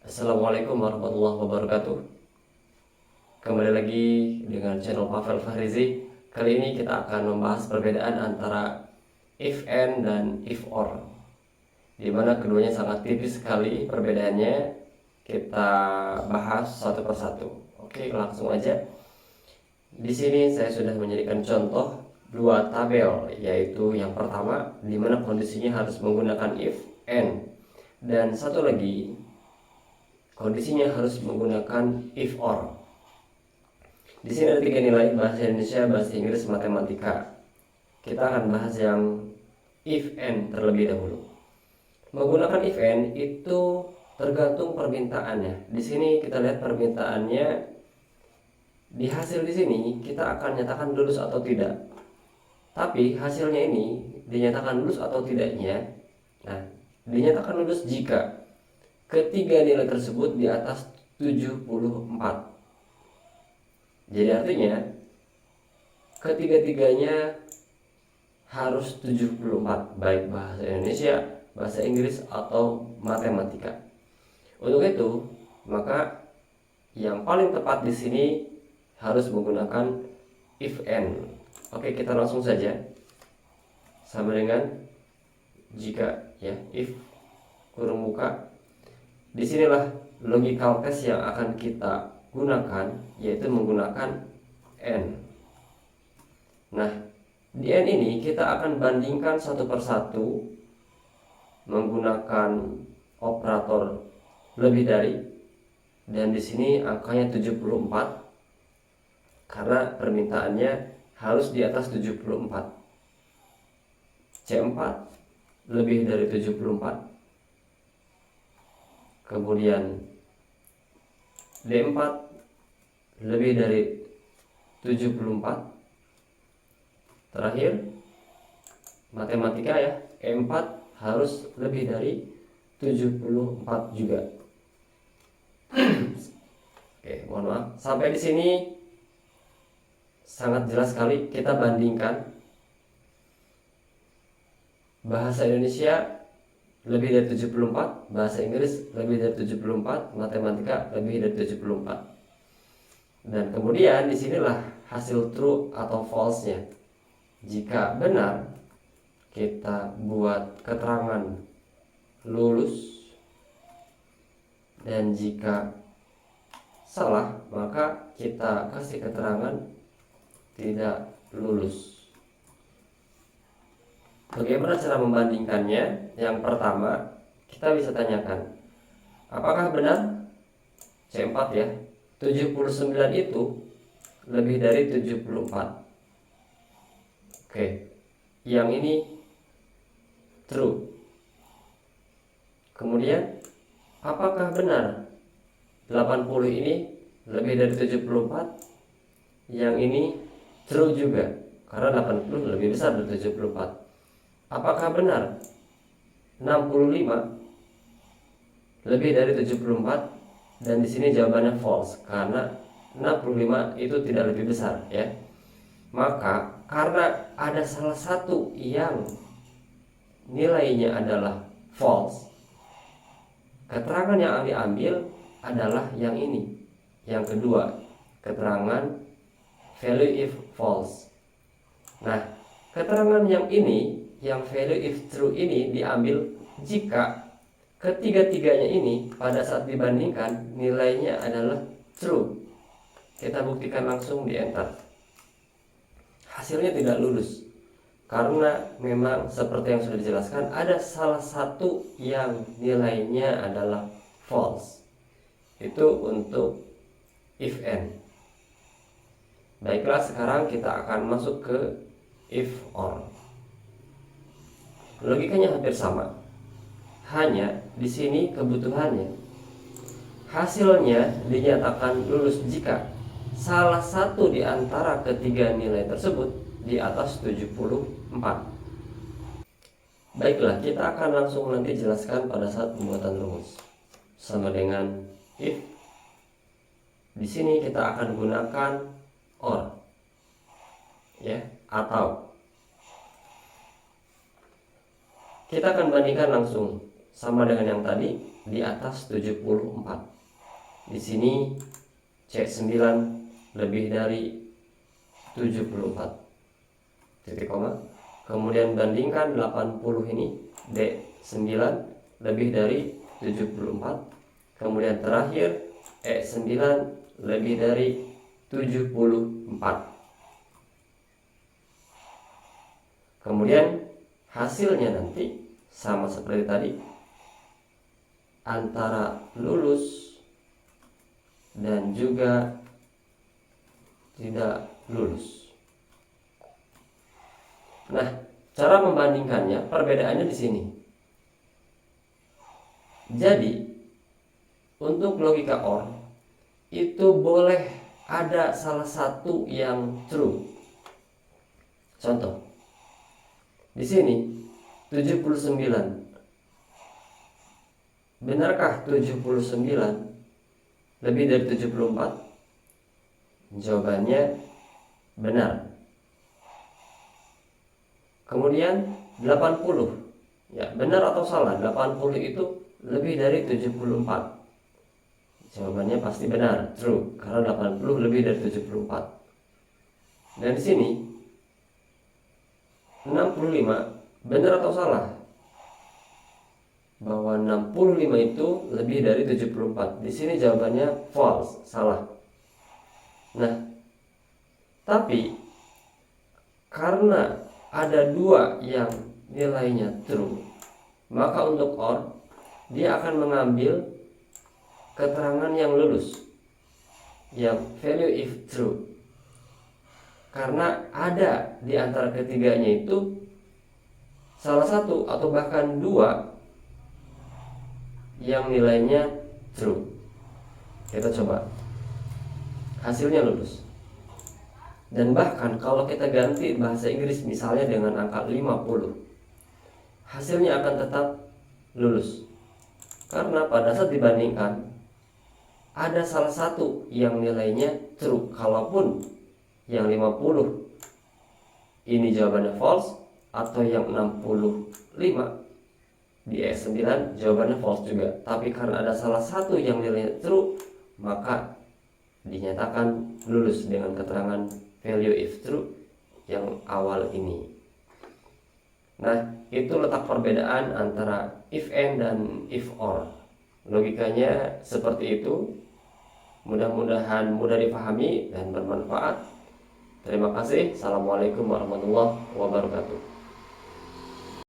Assalamualaikum warahmatullahi wabarakatuh. Kembali lagi dengan channel Pavel Fahrizi. Kali ini kita akan membahas perbedaan antara if and dan if or, di mana keduanya sangat tipis sekali perbedaannya. Kita bahas satu persatu. Oke, langsung aja. Di sini saya sudah menjadikan contoh dua tabel, yaitu yang pertama di mana kondisinya harus menggunakan if and, dan satu lagi kondisinya harus menggunakan if or. Di sini ada 3 nilai: bahasa Indonesia, bahasa Inggris, matematika. Kita akan bahas yang if and terlebih dahulu. Menggunakan if and itu tergantung permintaannya. Di sini kita lihat permintaannya. Di hasil di sini kita akan nyatakan lulus atau tidak. Tapi hasilnya ini dinyatakan lulus atau tidaknya. Nah, dinyatakan lulus jika ketiga nilai tersebut di atas 74. Jadi artinya ketiga-tiganya harus 74, baik bahasa Indonesia, bahasa Inggris, atau matematika. Untuk itu, maka yang paling tepat di sini harus menggunakan if and. Oke, kita langsung saja. Sama dengan jika, ya, if kurung buka. Disinilah logical test yang akan kita gunakan, yaitu menggunakan and. Nah, di and ini kita akan bandingkan satu persatu menggunakan operator lebih dari, dan di sini angkanya 74 karena permintaannya harus di atas 74. C4 lebih dari 74. Kemudian D4 lebih dari 74. Terakhir matematika, ya, E4 harus lebih dari 74 juga. Oke, mohon maaf. Sampai di sini sangat jelas sekali. Kita bandingkan bahasa Indonesia lebih dari 74, bahasa Inggris lebih dari 74, matematika lebih dari 74. Dan kemudian disinilah hasil true atau false-nya. Jika benar, kita buat keterangan lulus, dan jika salah, maka kita kasih keterangan tidak lulus. Bagaimana cara membandingkannya? Yang pertama, kita bisa tanyakan, apakah benar C4, ya, 79 itu lebih dari 74? Oke, yang ini true. Kemudian, apakah benar 80 ini lebih dari 74? Yang ini true juga, karena 80 lebih besar dari 74. Apakah benar 65 lebih dari 74? Dan di sini jawabannya false, karena 65 itu tidak lebih besar, ya. Maka karena ada salah satu yang nilainya adalah false, keterangan yang diambil adalah yang ini, yang kedua, keterangan value if false. Nah, keterangan yang ini, yang value if true ini diambil jika ketiga-tiganya ini pada saat dibandingkan nilainya adalah true. Kita buktikan langsung di enter. Hasilnya tidak lulus karena memang seperti yang sudah dijelaskan, ada salah satu yang nilainya adalah false. Itu untuk if and. Baiklah, sekarang kita akan masuk ke if or. Logikanya hampir sama. Hanya di sini kebutuhannya hasilnya dinyatakan lulus jika salah satu di antara ketiga nilai tersebut di atas 74. Baiklah, kita akan langsung nanti jelaskan pada saat pembuatan rumus. Sama dengan if. Di sini kita akan gunakan or, ya, atau. Kita akan bandingkan langsung sama dengan yang tadi. di atas 74. Di sini C9 lebih dari 74. Titik koma. Kemudian bandingkan 80 ini, D9 lebih dari 74. Kemudian terakhir E9 lebih dari 74. Kemudian hasilnya nanti sama seperti tadi, antara lulus dan juga tidak lulus. Nah, cara membandingkannya, perbedaannya di sini. Jadi, untuk logika OR itu boleh ada salah satu yang true. Contoh, di sini 79. Benarkah 79 lebih dari 74? Jawabannya benar. Kemudian 80. Ya, benar atau salah? 80 itu lebih dari 74. Jawabannya pasti benar, true, karena 80 lebih dari 74. Dan di sini 65, benar atau salah? Bahwa 65 itu lebih dari 74. Di sini jawabannya false, salah. Nah, tapi karena ada dua yang nilainya true, maka untuk OR dia akan mengambil keterangan yang lulus, yang value if true. Karena ada di antara ketiganya itu salah satu atau bahkan dua yang nilainya true. Kita coba. Hasilnya lulus. Dan bahkan kalau kita ganti bahasa Inggris misalnya dengan angka 50, hasilnya akan tetap lulus. Karena pada saat dibandingkan ada salah satu yang nilainya true. Kalaupun yang 50 ini jawabannya false, atau yang 65 di E9 jawabannya false juga. Tapi karena ada salah satu yang nilainya true, maka dinyatakan lulus dengan keterangan value if true yang awal ini. Nah, itu letak perbedaan antara if and dan if or. Logikanya seperti itu. Mudah-mudahan mudah dipahami dan bermanfaat. Terima kasih. Assalamualaikum warahmatullahi wabarakatuh.